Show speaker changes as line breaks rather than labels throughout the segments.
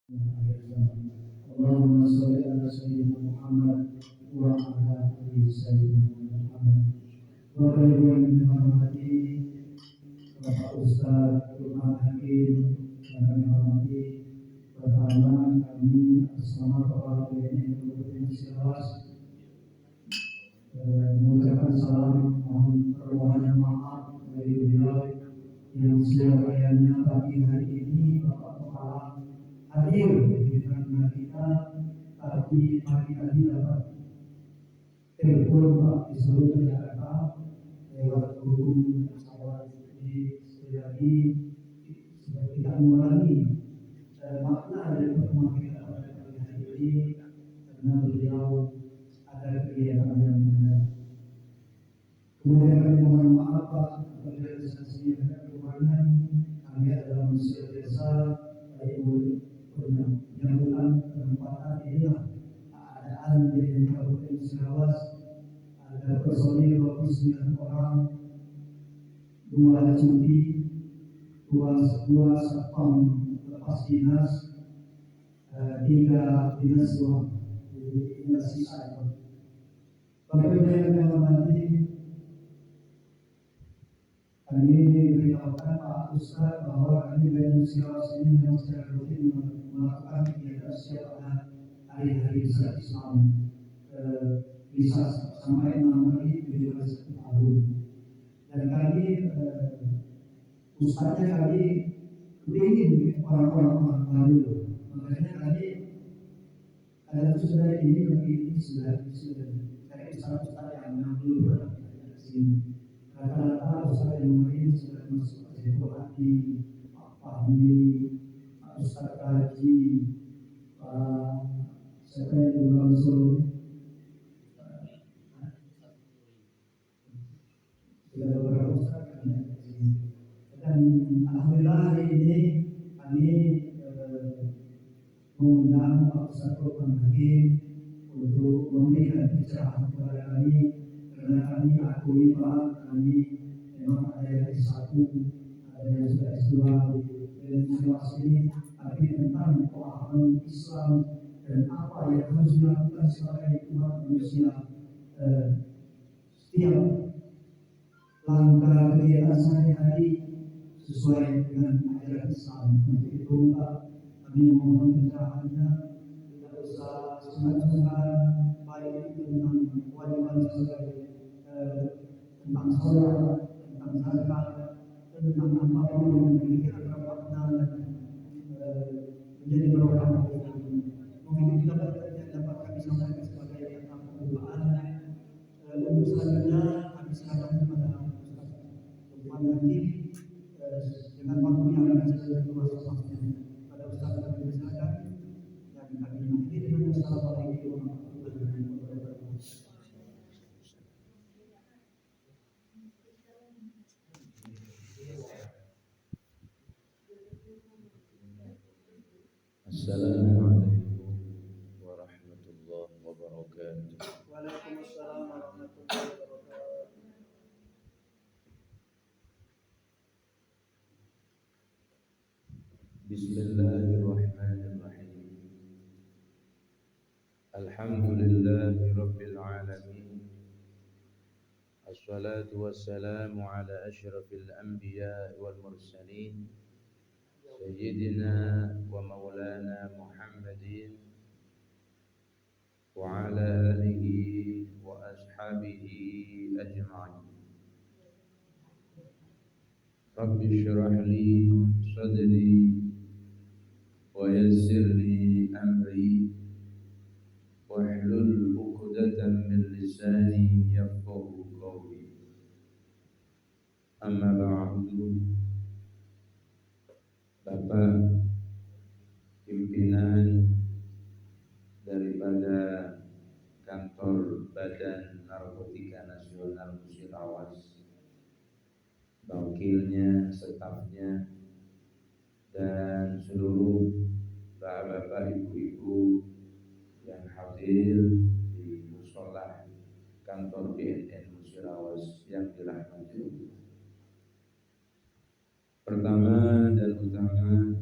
akhir zaman. Allahumma sholli ala sayyidina Muhammad wa ala ali sayyidina Muhammad. Bapak Ibu yang dihormati, Bapak Ustaz Lukman Hakim yang kami hormati, pertama kami assalamualaikum warahmatullahi wabarakatuh. Mengucapkan salam, mohon permohonan maaf dari beliau yang selayaknya pagi hari ini Bapak Kepala hadir di tengah kita, tapi pagi tadi dapat telepon Pak disuruh ke Jakarta lewat guru pesawat. Jadi sekali lagi tidak mengulangi makna dari pertemuan kita pada pagi hari ini karena beliau ada kegiatan yang benar. Kemudian kami mohon maaf Pak apabila realisasinya ada kekurangan. Kami adalah manusia biasa, baik penyambutan penempatan inilah keadaan di Kabupaten Sirawas. Ada personil 29 orang, 2 cuti, 2 satpam lepas dinas, 3 dinas luar. Jadi ini sisa. Bapak Ibu yang kami hormati, kami beritahukan Pak Ustaz bahwa kami dari Sirawas ini memang secara rutin melakukan kegiatan setiap hari-hari besar Islam, bisa sampai 6 kali 17 tahun. Dan kami Ustaznya kami ingin orang-orang baru, makanya kami ada sudah ini sudah cari ustaz yang 60 berapa di sini. Rata-rata ustaz yang lain sudah masuk ke Hati, Pak Fahmi, Pak Ustaz Kaji, Pak siapa yang langsung sudah beberapa ustaz kan ya. Dan alhamdulillah hari ini kami mengundang Pak Ustaz Lukman Hakim untuk memberikan pencerahan kepada kami, karena kami akui Pak, kami memang ada yang S1, ada yang sudah S2 dan Sirawas ini, tapi tentang pemahaman Islam dan apa yang harus dilakukan sebagai umat manusia setiap langkah kegiatan sehari-hari sesuai dengan ajaran Islam. Untuk itu Pak, kami mohon pencerahannya, tidak usah sungkan-sungkan, baik itu tentang kewajiban sebagai tentang sholat, tentang zakat, tentang apapun yang memiliki makna dan menjadi berkah bagi kami. Mungkin kita dapat kami sampaikan sebagai pembukaan. Untuk selanjutnya kami serahkan kepada Ustaz Lukman Hakim dengan waktu yang sudah luas-luasnya. Pada Ustaz kami silakan dan kami akhiri dengan assalamualaikum warahmatullahi wabarakatuh.
Assalamualaikum warahmatullahi wabarakatuh.
Waalaikumsalam warahmatullahi wabarakatuh.
Bismillahirrahmanirrahim. Alhamdulillahi rabbil alamin. Assalatu wassalamu ala asyrafil anbiya wal mursalin Sayyidina wa maulana Muhammadin wa ala alihi wa ashabihi ajma'in. Rabbi syrah li sadri wa yassir li amri wahlul 'uqdatam min lisani yafqahu qawli. Amma ba'du. Bapak pimpinan daripada kantor Badan Narkotika Nasional Sirawas, wakilnya, stafnya, dan seluruh bapak-bapak, ibu-ibu yang hadir di mushola kantor BNN Sirawas yang dirahmati Allah. Pertama dan utama,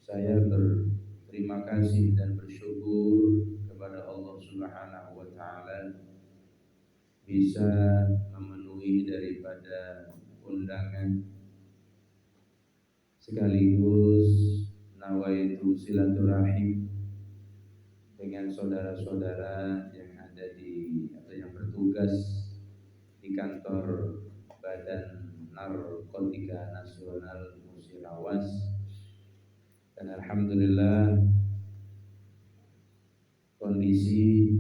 saya berterima kasih dan bersyukur kepada Allah Subhanahu wa taala bisa memenuhi daripada undangan sekaligus nawaitu silaturahim dengan saudara-saudara yang ada di atau yang bertugas di kantor Badan Narkotika Nasional Musirawas. Dan alhamdulillah kondisi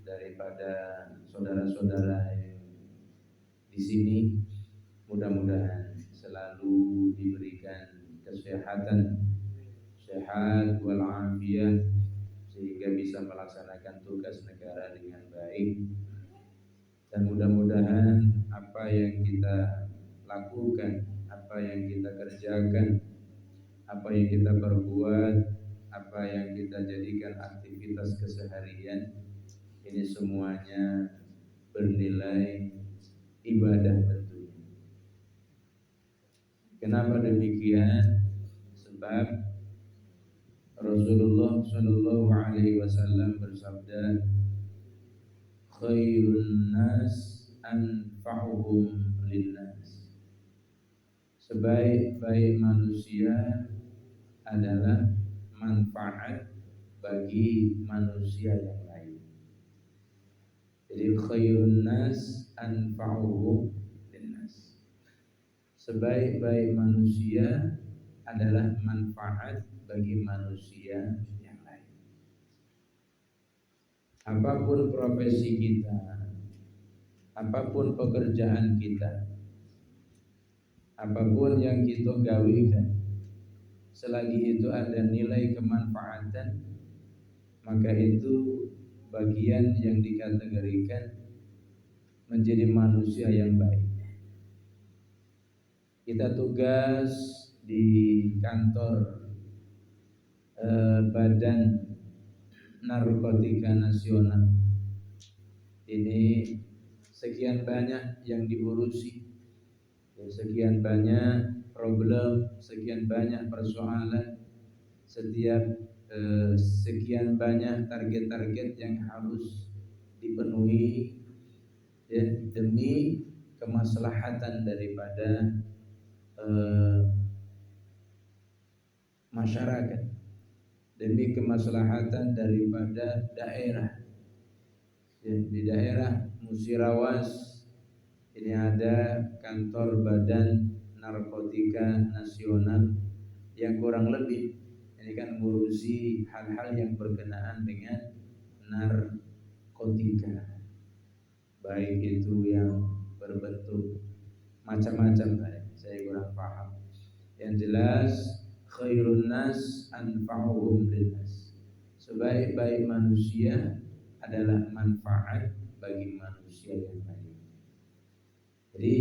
daripada saudara-saudara yang di sini mudah-mudahan selalu diberikan kesehatan, sehat walafiat sehingga bisa melaksanakan tugas negara dengan baik. Dan mudah-mudahan apa yang kita lakukan, apa yang kita kerjakan, apa yang kita perbuat, apa yang kita jadikan aktivitas keseharian, ini semuanya bernilai ibadah tentunya. Kenapa demikian? Sebab Rasulullah Shallallahu Alaihi Wasallam bersabda, khairun nas anfa'uhum linnas. Sebaik-baik manusia adalah manfaat bagi manusia yang lain. Jadi khairun nas anfa'uhum linnas. Sebaik-baik manusia adalah manfaat bagi manusia yang lain. Apapun profesi kita, apapun pekerjaan kita, apapun yang kita gawikan, selagi itu ada nilai kemanfaatan, maka itu bagian yang dikategorikan menjadi manusia yang baik. Kita tugas di kantor Badan Narkotika Nasional. Ini sekian banyak yang diurusi, sekian banyak problem, sekian banyak persoalan, setiap sekian banyak target-target yang harus dipenuhi demi kemaslahatan daripada masyarakat, demi kemaslahatan daripada daerah. Di daerah Musirawas ini ada kantor Badan Narkotika Nasional yang kurang lebih ini kan mengurusi hal-hal yang berkenaan dengan narkotika, baik itu yang berbentuk macam-macam, saya kurang paham. Yang jelas khairun nas anfa'uhum linnas. Sebaik-baik manusia adalah manfaat bagi manusia yang lain. Jadi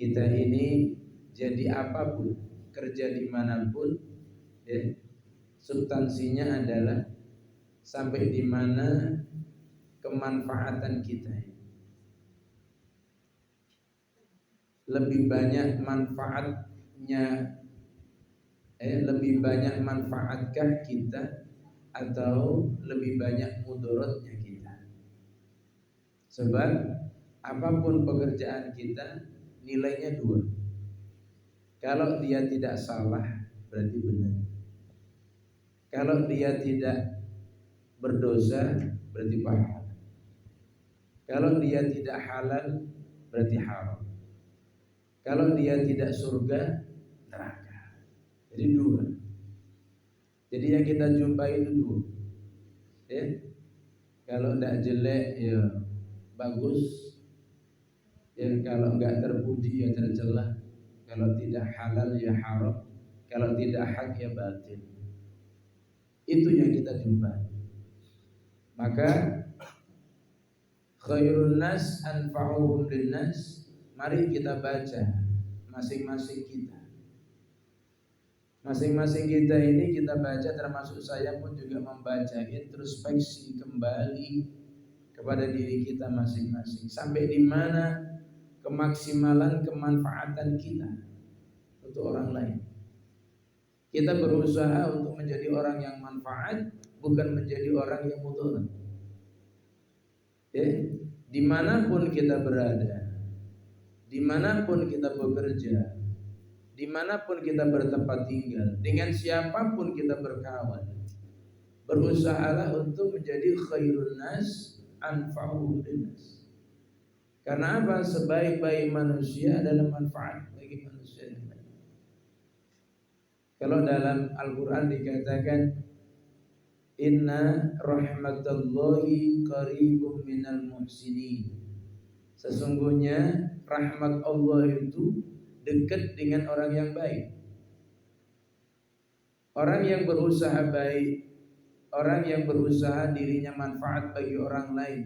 kita ini jadi apapun, kerja dimanapun, substansinya adalah sampai di mana kemanfaatan kita. Lebih banyak manfaatnya, lebih banyak manfaatkah kita atau lebih banyak mudaratnya kita? Sebab apapun pekerjaan kita nilainya dua. Kalau dia tidak salah berarti benar. Kalau dia tidak berdosa berarti pahala. Kalau dia tidak halal berarti haram. Kalau dia tidak surga, neraka. Jadi dua. Jadi yang kita jumpai itu dua. Kalau tidak jelek ya bagus. Kalau enggak terpuji ya tercela. Kalau tidak halal ya haram. Kalau tidak hak ya batil. Itu yang kita jumpai. Maka khairun nas anfa'uhum linnas. Mari kita baca masing-masing kita. Masing-masing kita ini kita baca, termasuk saya pun juga membaca, introspeksi kembali kepada diri kita masing-masing. Sampai di mana kemaksimalan kemanfaatan kita untuk orang lain. Kita berusaha untuk menjadi orang yang manfaat, bukan menjadi orang yang mudarat. Ya, dimanapun kita berada, dimanapun kita bekerja, dimanapun kita bertempat tinggal, dengan siapapun kita berkawan, berusahalah untuk menjadi khairun nas anfa'uhum linnas. Karena apa? Sebaik-baik manusia adalah manfaat bagi manusia yang lain. Kalau dalam Al-Quran dikatakan inna rahmatallahi qaribum minal muhsinin, sesungguhnya rahmat Allah itu dekat dengan orang yang baik. Orang yang berusaha baik, orang yang berusaha dirinya manfaat bagi orang lain,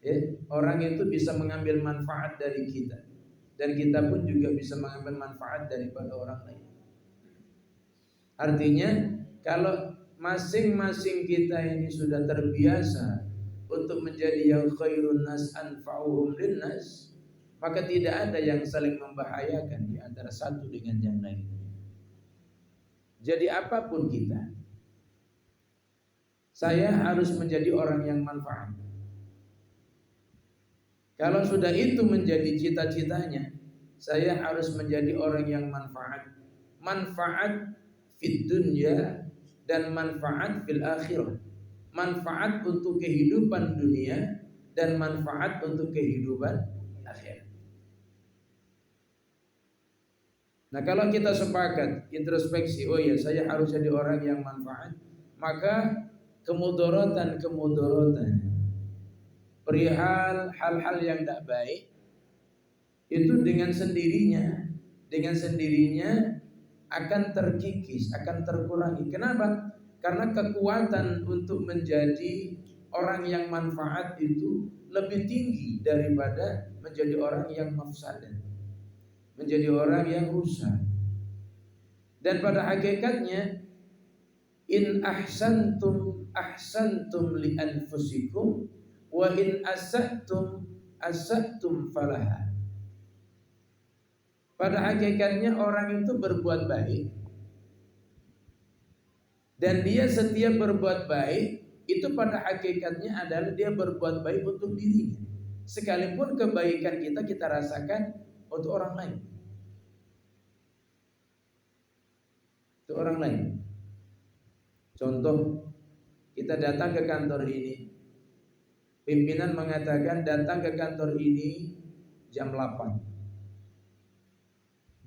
ya, orang itu bisa mengambil manfaat dari kita, dan kita pun juga bisa mengambil manfaat daripada orang lain. Artinya kalau masing-masing kita ini sudah terbiasa untuk menjadi yang khairun nas anfa'uhum linnas, maka tidak ada yang saling membahayakan di antara satu dengan yang lain. Jadi apapun kita, saya harus menjadi orang yang manfaat. Kalau sudah itu menjadi cita-citanya, saya harus menjadi orang yang manfaat. Manfaat fid dunya dan manfaat fil akhirah. Manfaat untuk kehidupan dunia dan manfaat untuk kehidupan akhirat. Nah, kalau kita sepakat introspeksi, oh ya saya harus jadi orang yang manfaat, maka kemudorotan perihal hal-hal yang tidak baik itu dengan sendirinya akan terkikis, akan terkurangi. Kenapa? Karena kekuatan untuk menjadi orang yang manfaat itu lebih tinggi daripada menjadi orang yang mafsadah, menjadi orang yang rusak. Dan pada hakikatnya in ahsantum li anfusikum wa in asa'tum falaha. Pada hakikatnya orang itu berbuat baik, dan dia setiap berbuat baik itu pada hakikatnya adalah dia berbuat baik untuk dirinya, sekalipun kebaikan kita rasakan untuk orang lain. Untuk orang lain. Contoh, kita datang ke kantor ini, pimpinan mengatakan datang ke kantor ini jam 8,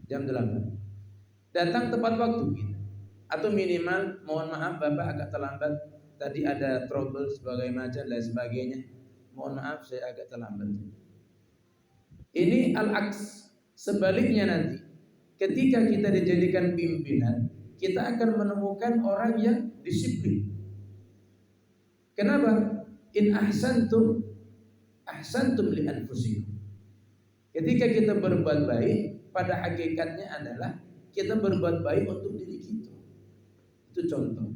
jam 8. Datang tepat waktu kita. Atau minimal, mohon maaf Bapak agak terlambat, tadi ada trouble sebagai macam dan sebagainya. Mohon maaf saya agak terlambat. Ini al-aks. Sebaliknya nanti, ketika kita dijadikan pimpinan, kita akan menemukan orang yang disiplin. Kenapa? In ahsantum li anfusikum. Ketika kita berbuat baik, pada hakikatnya adalah kita berbuat baik untuk diri kita. Itu contoh.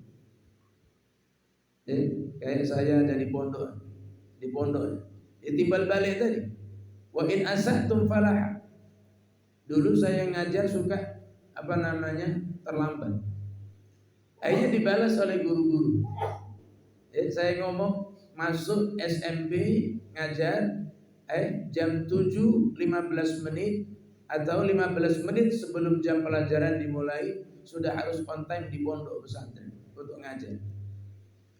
Kayak saya dari pondok, timbal balik tadi. Wa in asa'tum falah. Dulu saya ngajar suka terlambat. Akhirnya dibalas oleh guru-guru. Saya ngomong masuk SMP ngajar jam 7:15 menit atau 15 menit sebelum jam pelajaran dimulai sudah harus on time di pondok pesantren untuk ngajar.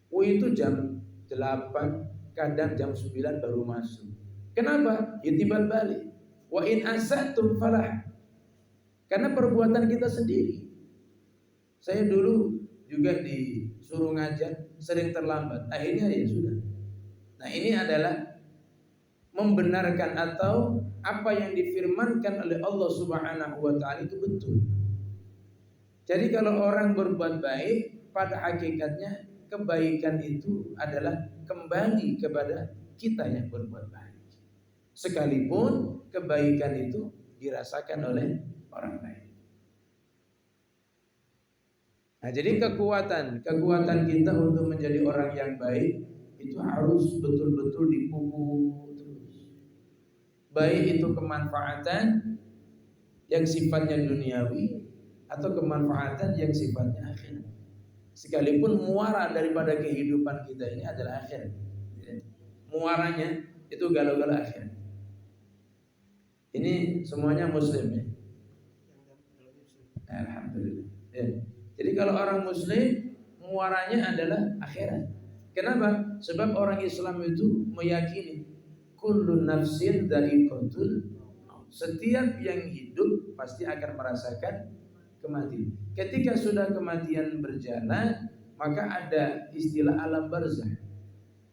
Itu jam 8, kadang jam 9 baru masuk. Kenapa? Ya timbal balik. Wa in asa'tum falah. Karena perbuatan kita sendiri. Saya dulu juga disuruh ngajar, sering terlambat. Akhirnya ya sudah. Nah, ini adalah membenarkan atau apa yang difirmankan oleh Allah Subhanahu wa taala itu betul. Jadi kalau orang berbuat baik, pada hakikatnya kebaikan itu adalah kembali kepada kita yang berbuat baik. Sekalipun kebaikan itu dirasakan oleh orang lain. Nah, jadi kekuatan kita untuk menjadi orang yang baik itu harus betul-betul dipupuk terus. Baik itu kemanfaatan yang sifatnya duniawi atau kemanfaatan yang sifatnya akhirat. Sekalipun muara daripada kehidupan kita ini adalah akhirat. Muaranya itu galau-galau akhirat. Ini semuanya muslim ya. Alhamdulillah. Ya. Jadi kalau orang muslim muaranya adalah akhirat. Kenapa? Sebab orang Islam itu meyakini kullu nafsin dha'iqatul maut. Setiap yang hidup pasti akan merasakan kematian. Ketika sudah kematian berjalan, maka ada istilah alam barzah.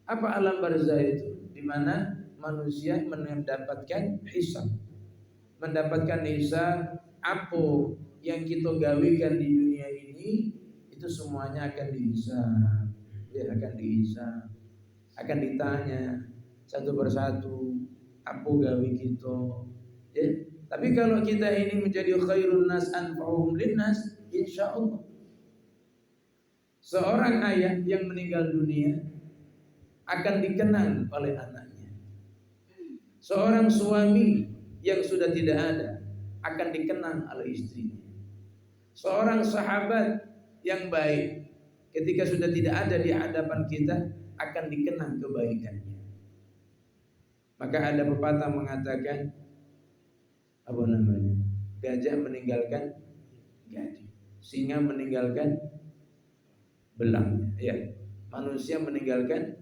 Apa alam barzah itu? Di mana manusia mendapatkan hisab. Mendapatkan hisab, apa yang kita gawikan di dunia ini itu semuanya akan dihisab. Ya, akan dihisab, akan ditanya satu persatu apa gawe kita. Ya. Tapi kalau kita ini menjadi khairun nas anfa'uhum linnas, insyaallah seorang ayah yang meninggal dunia akan dikenang oleh anaknya. Seorang suami yang sudah tidak ada akan dikenang oleh istrinya. Seorang sahabat yang baik ketika sudah tidak ada di hadapan kita akan dikenang kebaikannya. Maka ada pepatah mengatakan apa namanya? Gajah meninggalkan gaji, singa meninggalkan belangnya. Ya, manusia meninggalkan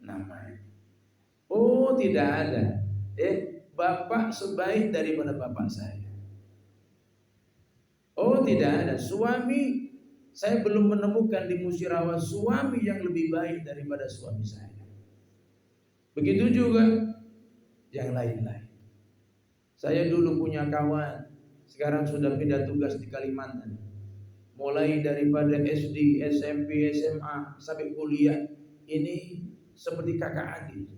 namanya. Oh, tidak ada. Bapak sebaik daripada bapak saya. Oh, tidak ada. Suami, saya belum menemukan di Musyirawah suami yang lebih baik daripada suami saya. Begitu juga yang lain-lain. Saya dulu punya kawan, sekarang sudah pindah tugas di Kalimantan. Mulai daripada SD, SMP, SMA sampai kuliah, ini seperti kakak adik.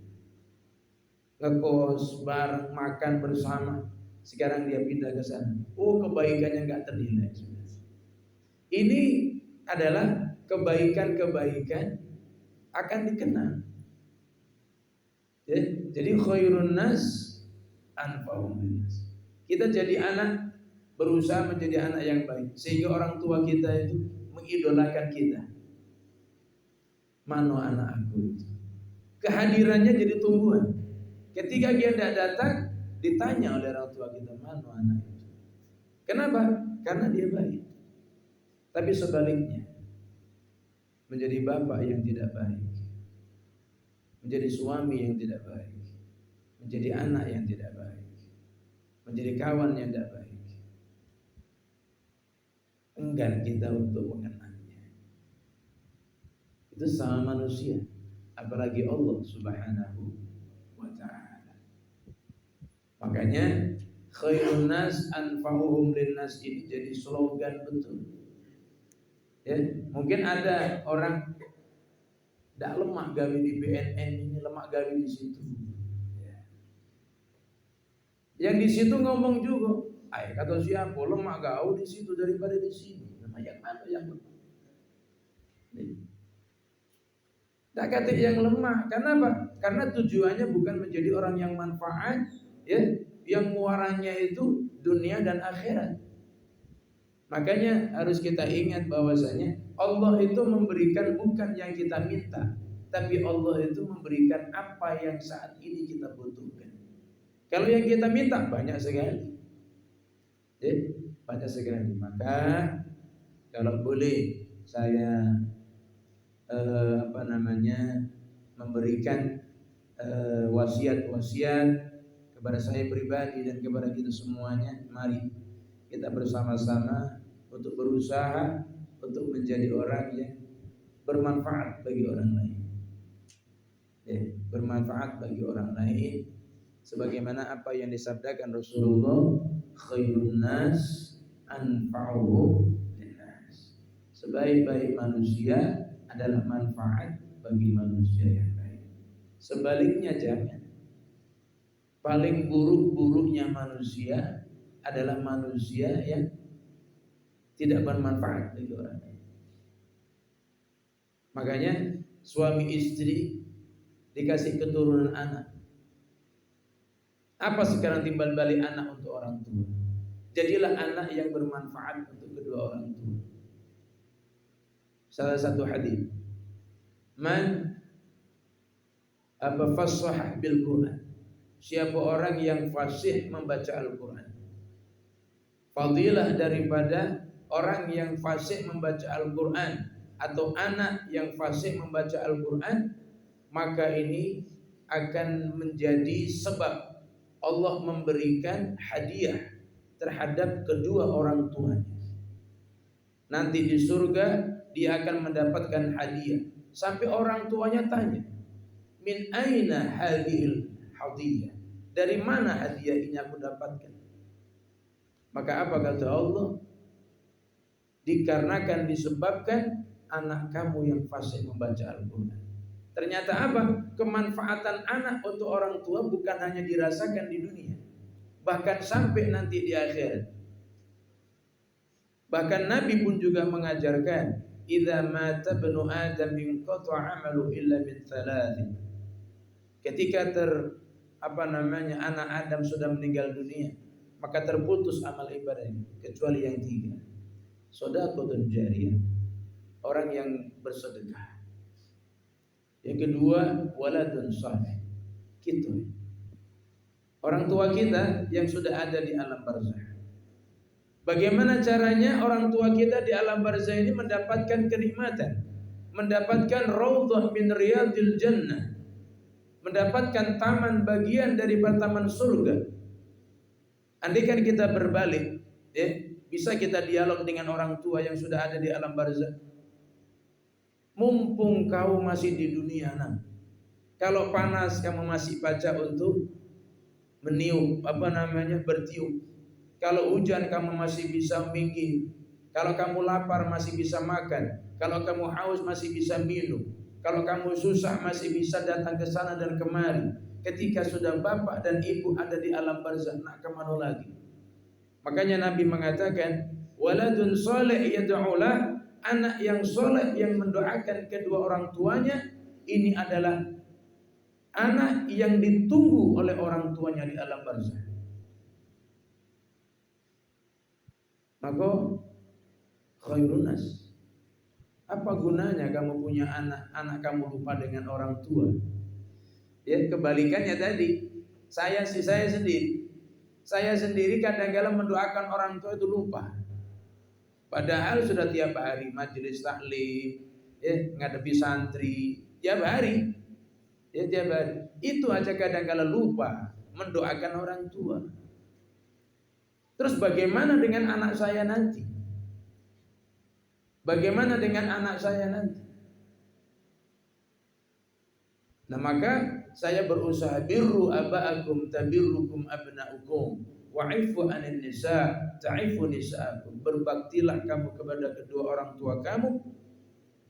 Ngekos bareng, makan bersama. Sekarang dia pindah ke sana. Oh, kebaikannya nggak ternilai. Ini adalah kebaikan-kebaikan akan dikenang. Ya, jadi khairun nas anfa'uhum linnas. Kita jadi anak, berusaha menjadi anak yang baik sehingga orang tua kita itu mengidolakan kita. Mana anak aku itu? Kehadirannya jadi tumbuhan. Ketika dia tidak datang, ditanya oleh orang tua kita, mana anak itu? Kenapa? Karena dia baik. Tapi sebaliknya, menjadi bapak yang tidak baik, menjadi suami yang tidak baik, menjadi anak yang tidak baik, menjadi kawan yang tidak baik, enggan kita untuk mengenalnya. Itu sama manusia, apalagi Allah Subhanahu wa ta'ala. Makanya khairun nas anfa'uhum linnas ini jadi slogan betul. Ya, mungkin ada orang tidak lemak gawe di BNN ini, lemak gawe di situ. Ya. Yang di situ ngomong juga, kata siapa lemak gawe di situ daripada di sini. Nah, yang mana yang lemah? Tak kata yang lemah, karena apa? Karena tujuannya bukan menjadi orang yang manfaat, ya, yang muaranya itu dunia dan akhirat. Makanya harus kita ingat bahwasanya Allah itu memberikan bukan yang kita minta, tapi Allah itu memberikan apa yang saat ini kita butuhkan. Kalau yang kita minta banyak sekali, banyak sekali. Maka kalau boleh saya memberikan wasiat-wasiat kepada saya pribadi dan kepada kita semuanya, mari kita bersama-sama untuk berusaha untuk menjadi orang yang bermanfaat bagi orang lain. Bermanfaat bagi orang lain sebagaimana apa yang disabdakan Rasulullah, khairun nas anfa'uhum linnas. Sebaik-baik manusia adalah manfaat bagi manusia yang lain. Sebaliknya jangan. Paling buruk-buruknya manusia adalah manusia yang tidak bermanfaat bagi orang lain. Makanya suami istri dikasih keturunan anak. Apa sekarang timbal balik anak untuk orang tua? Jadilah anak yang bermanfaat untuk kedua orang tua. Salah satu hadis, man fasah bil Quran, siapa orang yang fasih membaca Al-Quran, fadilah daripada orang yang fasih membaca Al-Quran atau anak yang fasih membaca Al-Quran, maka ini akan menjadi sebab Allah memberikan hadiah terhadap kedua orang tuanya. Nanti di surga dia akan mendapatkan hadiah. Sampai orang tuanya tanya, min aina hadhil hadiyah? Dari mana hadiah ini aku dapatkan? Maka apa kata Allah? Dikarenakan disebabkan anak kamu yang fasih membaca Al-Quran. Ternyata apa? Kemanfaatan anak untuk orang tua bukan hanya dirasakan di dunia, bahkan sampai nanti di akhirat. Bahkan Nabi pun juga mengajarkan, idza mata ibnu adam inqata'a 'amalu illa min thalathin. Ketika anak Adam sudah meninggal dunia, maka terputus amal ibadahnya kecuali yang tiga. Shadaqatun jariyah, orang yang bersedekah. Yang kedua, waladun saleh. Gitu. Orang tua kita yang sudah ada di alam barzakh. Bagaimana caranya orang tua kita di alam barzakh ini mendapatkan kenikmatan, mendapatkan raudhah min riyadil jannah, mendapatkan taman bagian dari taman surga. Andaikan kita berbalik, bisa kita dialog dengan orang tua yang sudah ada di alam barzakh. Mumpung kau masih di dunia, kalau panas kamu masih baca untuk meniup, bertiup. Kalau hujan kamu masih bisa minggir. Kalau kamu lapar masih bisa makan. Kalau kamu haus masih bisa minum. Kalau kamu susah masih bisa datang ke sana dan kemari. Ketika sudah bapak dan ibu ada di alam barzakh, nak kemana lagi? Makanya Nabi mengatakan, waladun saleh yad'ulah, anak yang soleh yang mendoakan kedua orang tuanya, ini adalah anak yang ditunggu oleh orang tuanya di alam barzakh. Maka khairun nas, apa gunanya kamu punya anak kamu lupa dengan orang tua? Ya, kebalikannya tadi. Saya sendiri kadang-kadang mendoakan orang tua itu lupa. Padahal sudah tiap hari majelis taklim, ngadepi santri tiap hari. Tiap hari. Itu aja kadang-kadang lupa mendoakan orang tua. Terus bagaimana dengan anak saya nanti? Bagaimana dengan anak saya nanti? Nah, maka saya berusaha birru aba'akum tabirrukum abna'ukum wa'ifu 'anil nisa ta'ifu nisa'akum. Berbaktilah kamu kepada kedua orang tua kamu,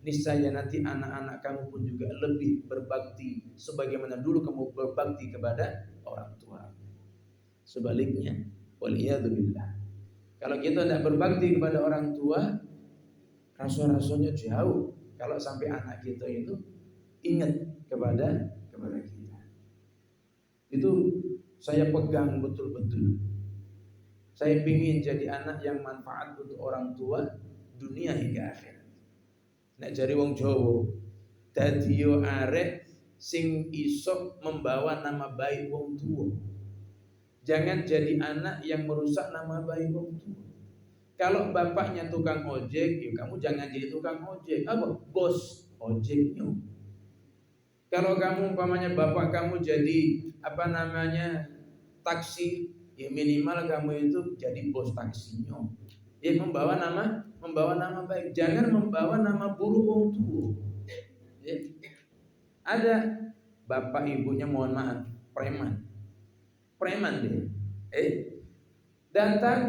niscaya nanti anak-anak kamu pun juga lebih berbakti sebagaimana dulu kamu berbakti kepada orang tua. Sebaliknya, waliyadzubillah, kalau kita tidak berbakti kepada orang tua, rasanya jauh kalau sampai anak kita itu ingat kepada kita. Itu saya pegang betul-betul. Saya ingin jadi anak yang manfaat untuk orang tua dunia hingga akhirat. Nek jari wong Jawa, dadi yo arek sing iso membawa nama baik wong tua. Jangan jadi anak yang merusak nama baik wong tua. Kalau bapaknya tukang ojek, ya kamu jangan jadi tukang ojek. Apa? Bos ojeknya. Kalau kamu umpamanya bapak kamu jadi taksi, ya minimal kamu itu jadi bos taksinya. Ya membawa nama baik. Jangan membawa nama buruk wong tua. Ya. Ada bapak ibunya mohon maaf preman dia.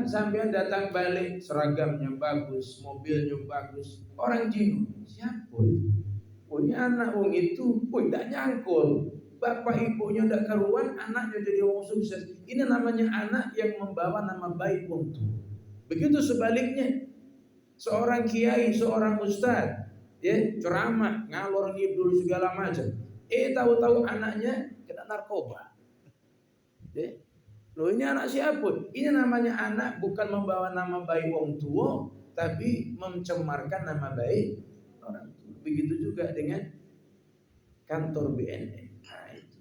Sampean datang balik seragamnya bagus, mobilnya bagus. Orang jinu, siapa itu? Ini anak wong itu, tidak nyangkul. Bapak ibunya tidak karuan, anaknya jadi wong sukses. Ini namanya anak yang membawa nama baik wong tua. Begitu sebaliknya, seorang kiai, seorang ustaz, ceramah, ngalor ngidul segala macam. Tahu-tahu anaknya kena narkoba. Loh ini anak siapa? Ini namanya anak bukan membawa nama baik wong tua, tapi mencemarkan nama baik orang tua. Begitu juga dengan kantor BNN. Nah, itu.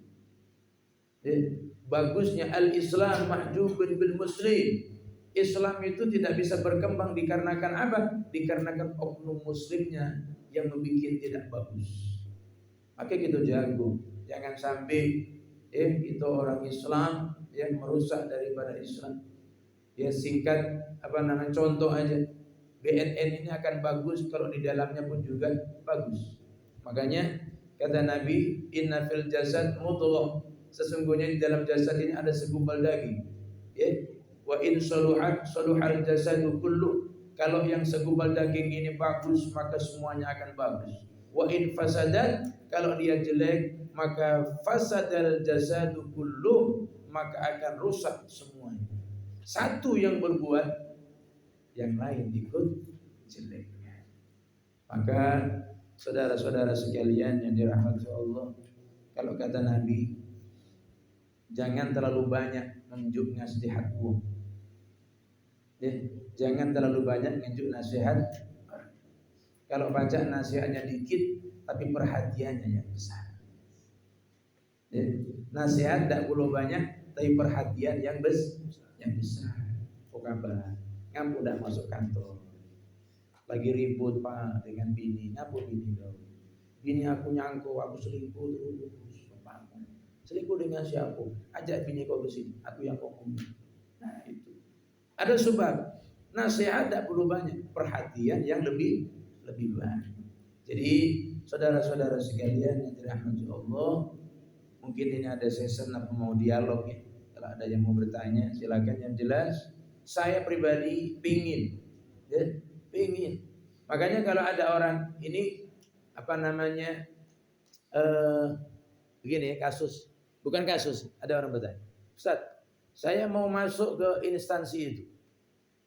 Bagusnya al-Islam mahjubun bil muslim. Islam itu tidak bisa berkembang dikarenakan apa? Dikarenakan oknum muslimnya yang membuat tidak bagus. Maka kita jago. Jangan sampai itu orang Islam yang merusak daripada Islam. Ya singkat contoh aja. BNN ini akan bagus kalau di dalamnya pun juga bagus. Makanya kata Nabi, inna fil jasad mudghah. Sesungguhnya di dalam jasad ini ada segumpal daging. Ya. Wa in saluhat saluhal jasadu kullu. Kalau yang segumpal daging ini bagus, maka semuanya akan bagus. Wa in fasadat, kalau dia jelek, maka fasadal jasadu kullu, maka akan rusak semuanya. Satu yang berbuat, yang lain ikut jelek. Maka saudara-saudara sekalian yang dirahmati Allah, kalau kata Nabi, jangan terlalu banyak menunjuk nasihat uang. Jangan terlalu banyak menunjuk nasihat. Kalau baca nasihatnya dikit, tapi perhatiannya yang besar. Nasihat tidak perlu banyak, tapi perhatian yang besar. Oh kabar, ngapu dah masuk kantor. Lagi ribut pak dengan bini, ngapu bini kau. Bini aku nyangkut, aku selingkuh terus. Bapakmu selingkuh dengan siapa? Ajak bini kau ke sini, aku yang ngomong. Nah itu. Ada sebab. Nasihat tidak perlu banyak, perhatian yang lebih banyak. Jadi saudara-saudara sekalian yang dirahmati Allah, mungkin ini ada session apa mau dialog ya. Kalau ada yang mau bertanya silakan. Yang jelas saya pribadi pingin. Makanya kalau ada orang ini begini kasus, bukan kasus, ada orang bertanya, Ustaz, saya mau masuk ke instansi itu.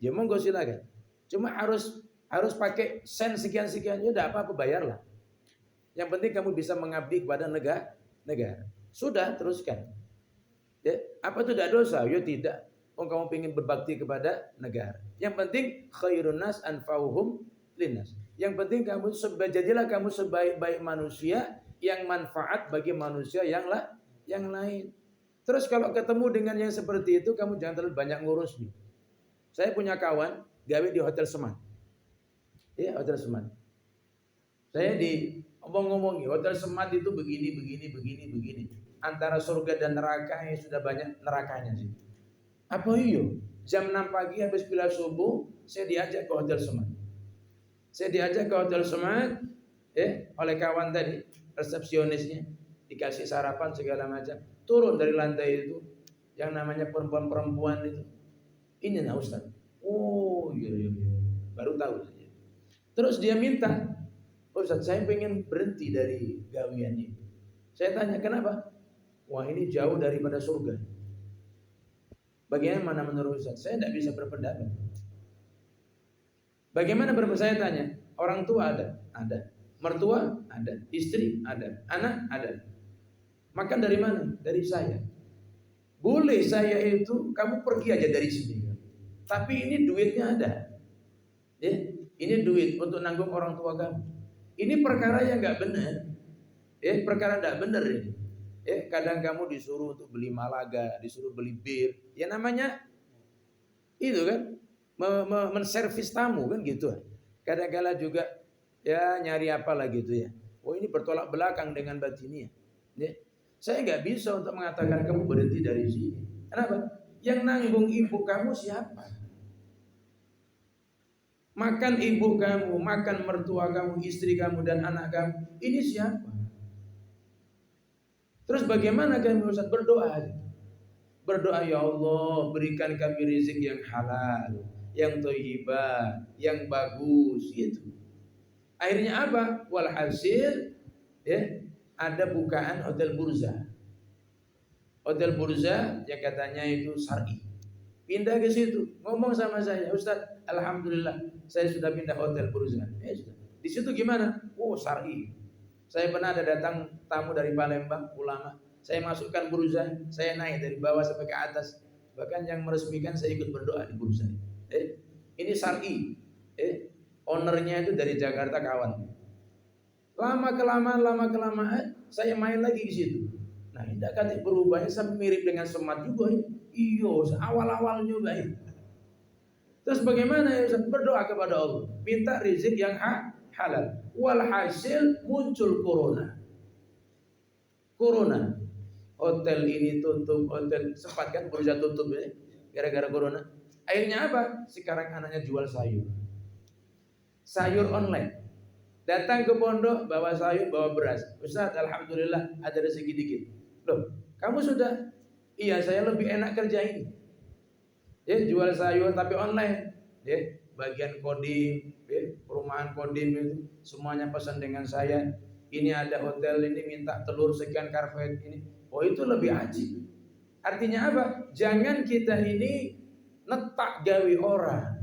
Ya monggo silakan. Cuma harus pakai sen sekian-sekian, ya udah apa bayarlah. Yang penting kamu bisa mengabdi kepada negara. Sudah teruskan. Ya, apa itu tidak dosa? Ya tidak. Kamu ingin berbakti kepada negara. Yang penting khairun nas anfa'uhum linnas. Yang penting jadilah kamu sebaik-baik manusia yang manfaat bagi manusia yang lain. Terus kalau ketemu dengan yang seperti itu, kamu jangan terlalu banyak ngurus nih. Saya punya kawan gawe di Hotel Seman. Ya, Hotel Seman. Saya ngomong-ngomongi Hotel Seman itu begini. Antara surga dan neraka yang sudah banyak nerakanya sih. Apa iyo? Jam 6 pagi habis pilah subuh, saya diajak ke Hotel Seman. Oleh kawan tadi, resepsionisnya, dikasih sarapan segala macam. Turun dari lantai itu, yang namanya perempuan-perempuan itu. Ini nah Ustaz. Oh iya. Baru tahu saja. Terus dia minta, Ustaz saya pengen berhenti dari gawian ini. Saya tanya kenapa? Wah ini jauh daripada surga. Bagaimana menurut Ustaz? Saya tidak bisa berpendapat. Bagaimana berpendapat? Saya tanya. Orang tua ada. Mertua ada. Istri ada. Anak ada. Makan dari mana? Dari saya. Boleh saya itu kamu pergi aja dari sini. Tapi ini duitnya ada. Ya, ini duit untuk nanggung orang tua kamu. Ini perkara yang enggak benar. Perkara enggak benar ini. Kadang kamu disuruh untuk beli malaga, disuruh beli bir. Ya namanya itu kan menservis tamu kan gitu. Kadang-kala juga ya nyari apa lagi gitu ya. Oh ini bertolak belakang dengan batinnya. Ya. Saya enggak bisa untuk mengatakan kamu berhenti dari sini. Kenapa? Yang nanggung ibu kamu siapa? Makan ibu kamu, makan mertua kamu, istri kamu dan anak kamu. Ini siapa? Terus bagaimana kami Ustaz berdoa? Berdoa ya Allah berikan kami rezeki yang halal, yang thayyibah, yang bagus gitu. Akhirnya apa? Walhasil ada bukaan hotel burza. Hotel burza yang katanya itu syar'i. Pindah ke situ, ngomong sama saya, Ustaz, alhamdulillah saya sudah pindah hotel burza. Sudah. Di situ gimana? Oh, syar'i. Saya pernah ada datang tamu dari Palembang, ulama. Saya masukkan burza, saya naik dari bawah sampai ke atas. Bahkan yang meresmikan saya ikut berdoa di bursa. Ini syar'i. Ownernya itu dari Jakarta kawan. Lama kelamaan saya main lagi di situ. Nah, tidak kata berubahnya sampai mirip dengan semat juga. Iyo, awal-awal juga. Terus bagaimana ya Ustaz? Berdoa kepada Allah, minta rezeki yang halal. Walhasil muncul corona. Hotel ini tutup, hotel sempat kan berusaha tutup ya, gara-gara corona. Akhirnya apa? Sekarang anaknya jual sayur online. Datang ke pondok bawa sayur, bawa beras. Ustaz, alhamdulillah ada rezeki dikit. Loh, kamu sudah? Iya, saya lebih enak kerja ini. Jual sayur tapi online. Bagian kodim, perumahan kodim itu semuanya pesan dengan saya. Ini ada hotel ini minta telur sekian karpet ini. Oh, itu lebih ajib. Artinya apa? Jangan kita ini netak gawe orang.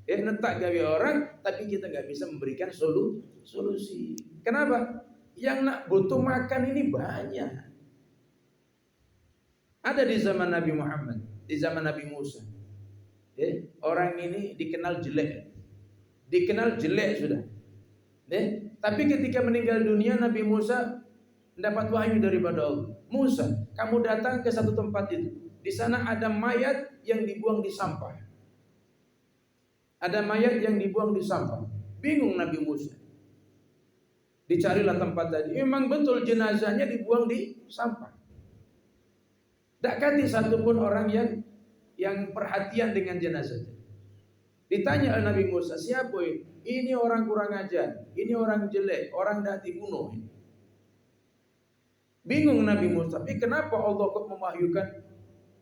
Netak gawe orang, tapi kita nggak bisa memberikan solusi. Kenapa? Yang nak butuh makan ini banyak. Ada di zaman Nabi Muhammad, di zaman Nabi Musa. Orang ini dikenal jelek sudah. Tapi ketika meninggal dunia, Nabi Musa mendapat wahyu daripada Allah. Musa, kamu datang ke satu tempat itu. Di sana ada mayat yang dibuang di sampah. Bingung Nabi Musa. Dicarilah tempat tadi. Memang betul jenazahnya dibuang di sampah. Tak kati satupun orang yang perhatian dengan jenazah. Ditanya oleh Nabi Musa, siapa ini? Ini orang kurang ajar, ini orang jelek, orang dah dibunuh. Bingung Nabi Musa, tapi kenapa Allah kok memahyukan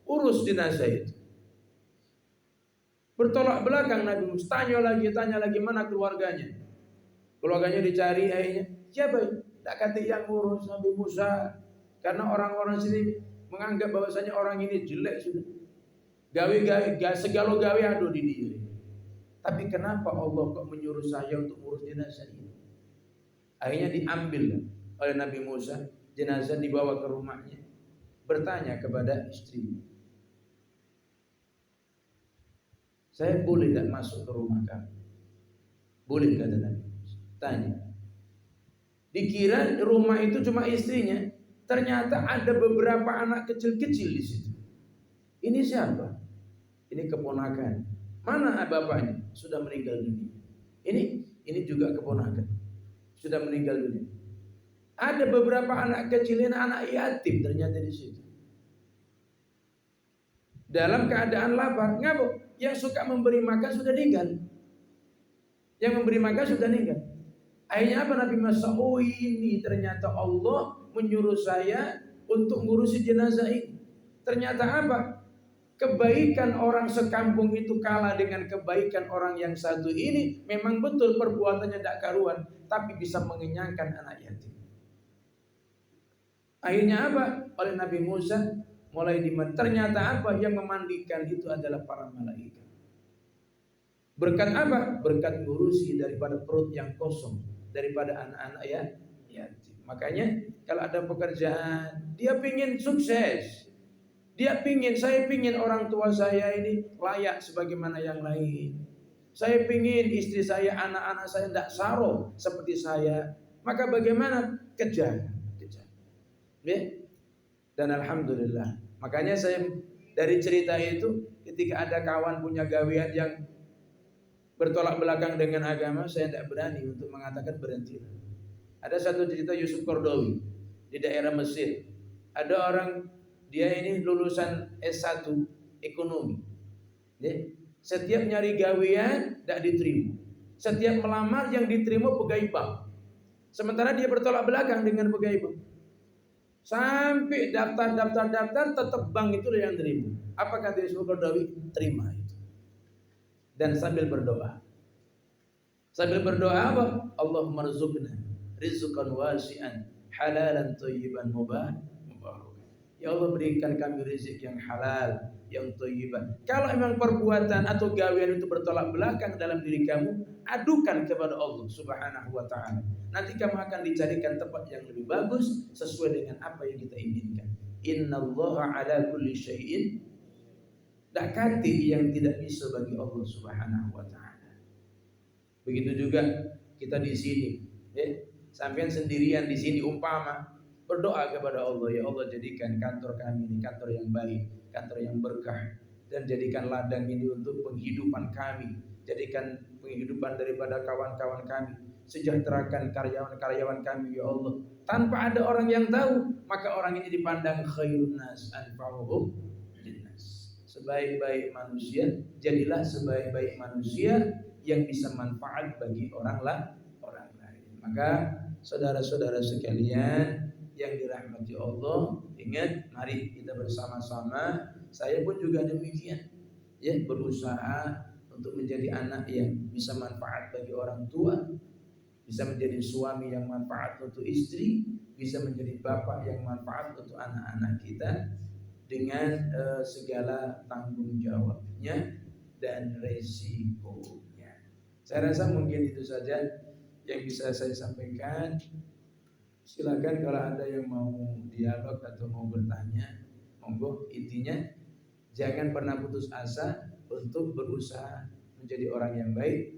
urus jenazah itu? Bertolak belakang Nabi Musa, tanya lagi mana keluarganya? Keluarganya dicari, akhirnya siapa ini? Tak kata yang urus Nabi Musa, karena orang-orang sini menganggap bahwasanya orang ini jelek sudah. Segala gawe adu di diri. Tapi kenapa Allah kok menyuruh saya untuk urus jenazah ini? Akhirnya diambil oleh Nabi Musa, jenazah dibawa ke rumahnya. Bertanya kepada istrinya, saya boleh tak masuk ke rumah kamu? Boleh, kata Nabi Musa. Tanya. Dikira rumah itu cuma istrinya, ternyata ada beberapa anak kecil-kecil di situ. Ini siapa? Ini keponakan. Mana bapaknya? Sudah meninggal dunia. Ini juga keponakan. Sudah meninggal dunia. Ada beberapa anak kecil, anak yatim ternyata di situ. Dalam keadaan lapar, ngapa? Yang suka memberi makan sudah meninggal. Akhirnya apa Nabi Musa? Oh, ini ternyata Allah menyuruh saya untuk ngurusi jenazah ini. Ternyata apa? Kebaikan orang sekampung itu kalah dengan kebaikan orang yang satu ini. Memang betul perbuatannya tidak karuan, tapi bisa mengenyangkan anak yatim. Akhirnya apa? Oleh Nabi Musa mulai ternyata apa? Yang memandikan itu adalah para malaikat. Berkat apa? Berkat ngurusi daripada perut yang kosong, daripada anak-anak yatim. Makanya kalau ada pekerjaan, dia pingin sukses. Saya pingin orang tua saya ini layak sebagaimana yang lain. Saya pingin istri saya, anak-anak saya tidak saro seperti saya. Maka bagaimana? Kejar. Dan alhamdulillah. Makanya saya dari cerita itu, ketika ada kawan punya gawean yang bertolak belakang dengan agama, saya tidak berani untuk mengatakan berhenti. Ada satu cerita Yusuf Qaradawi di daerah Mesir. Ada orang, dia ini lulusan S1 ekonomi. Setiap nyari gawean tidak diterima. Setiap melamar yang diterima pegawai bank. Sementara dia bertolak belakang dengan pegawai bank. Sampai daftar tetap bank itu yang terima. Apa kata Yusuf Qaradawi? Terima itu. Dan sambil berdoa. Apa? Allahumma rzuqna rizqan wasi'an halalan thayyiban mubarakan. Ya Allah, berikan kami rezeki yang halal, yang thayyiban. Kalau memang perbuatan atau gawean itu bertolak belakang dalam diri kamu, adukan kepada Allah Subhanahu wa taala. Nanti kamu akan dicarikan tempat yang lebih bagus sesuai dengan apa yang kita inginkan. Innallaha ala kulli syai'in dakati yang tidak bisa bagi Allah Subhanahu wa taala. Begitu juga kita di sini, ya. Sampean sendirian di sini umpama berdoa kepada Allah, ya Allah jadikan kantor kami ini kantor yang baik, kantor yang berkah, dan jadikan ladang ini untuk penghidupan kami, jadikan penghidupan daripada kawan-kawan kami, sejahterakan karyawan-karyawan kami ya Allah. Tanpa ada orang yang tahu, maka orang ini dipandang khairun nas anfa'uhum linnas. Sebaik-baik manusia, jadilah sebaik-baik manusia yang bisa manfaat bagi orang lain. Maka saudara-saudara sekalian yang dirahmati Allah, ingat mari kita bersama-sama, saya pun juga demikian, ya, berusaha untuk menjadi anak yang bisa manfaat bagi orang tua, bisa menjadi suami yang manfaat untuk istri, bisa menjadi bapak yang manfaat untuk anak-anak kita dengan segala tanggung jawabnya dan resikonya. Saya rasa mungkin itu saja yang bisa saya sampaikan. Silakan kalau ada yang mau dialog atau mau bertanya, monggo. Intinya jangan pernah putus asa untuk berusaha menjadi orang yang baik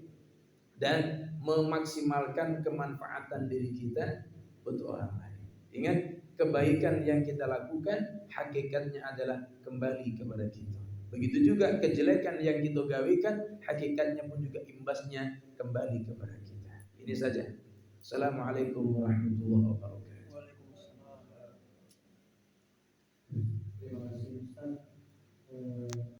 dan memaksimalkan kemanfaatan diri kita untuk orang lain. Ingat, kebaikan yang kita lakukan hakikatnya adalah kembali kepada kita. Begitu juga kejelekan yang kita gawikan hakikatnya pun juga imbasnya kembali kepada kita. Ini saja. Assalamualaikum warahmatullahi wabarakatuh.
Terima kasih Ustaz.